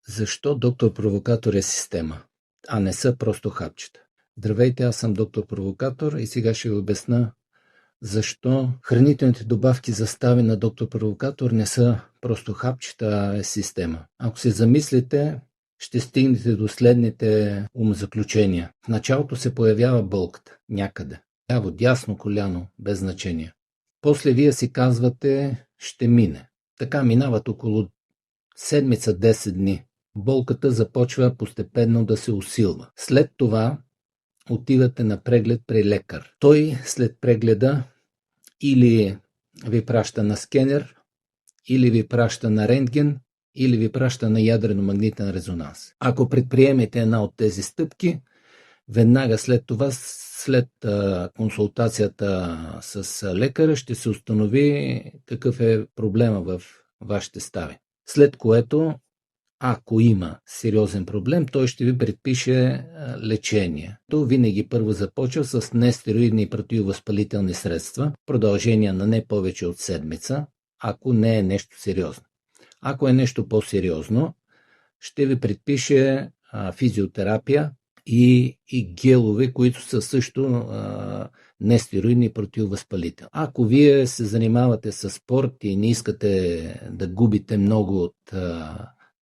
Защо доктор Провокатор е система, а не са просто хапчета? Здравейте, аз съм доктор Провокатор и сега ще ви обясня защо хранителните добавки застави на доктор Провокатор не са просто хапчета, а е система. Ако се замислите, ще стигнете до следните умозаключения. В началото се появява болката някъде. Ляво, дясно коляно, без значение. После вие си казвате, ще мине. Така минават около седмица, 10 дни. Болката започва постепенно да се усилва. След това отивате на преглед при лекар. Той след прегледа или ви праща на скенер, или ви праща на рентген, или ви праща на ядрено-магнитен резонанс. Ако предприемете една от тези стъпки, веднага след това, след консултацията с лекаря, ще се установи какъв е проблема в вашите стави. След което, ако има сериозен проблем, той ще ви предпише лечение. То винаги първо започва с нестероидни и противовъзпалителни средства, продължение на не повече от седмица, ако не е нещо сериозно. Ако е нещо по-сериозно, ще ви предпише физиотерапия и гелове, които са също нестероидни и противовъзпалителни. Ако вие се занимавате с спорт и не искате да губите много от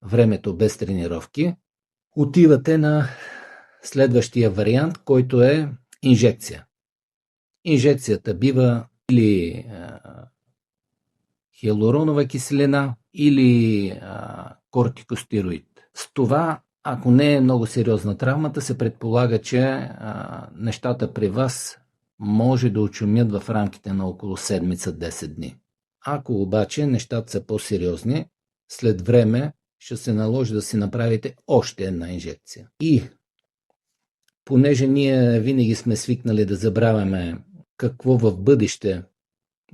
времето без тренировки, отивате на следващия вариант, който е инжекция. Инжекцията бива или хиалуронова киселина, или кортикостероид. С това, ако не е много сериозна травмата, се предполага, че нещата при вас може да очумят в рамките на около седмица, 10 дни. Ако обаче нещата са по-сериозни, след време ще се наложи да си направите още една инжекция. И понеже ние винаги сме свикнали да забравяме какво в бъдеще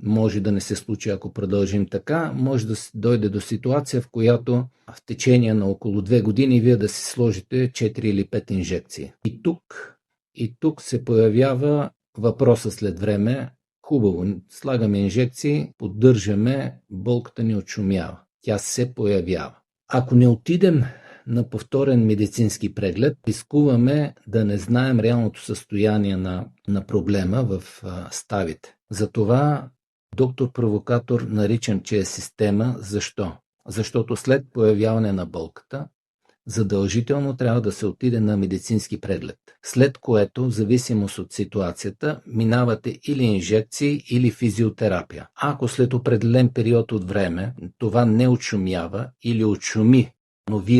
може да не се случи, ако продължим така, може да дойде до ситуация, в която в течение на около 2 години вие да си сложите 4 или 5 инжекции. И тук се появява въпроса след време. Хубаво, слагаме инжекции, поддържаме, болката ни отшумява. Тя се появява. Ако не отидем на повторен медицински преглед, рискуваме да не знаем реалното състояние на проблема в ставите. Затова доктор Провокатор наричам, че е система. Защо? Защото след появяване на болката, задължително трябва да се отиде на медицински преглед. След което, в зависимост от ситуацията, минавате или инжекции, или физиотерапия. Ако след определен период от време това не отшумява или отшуми, но вие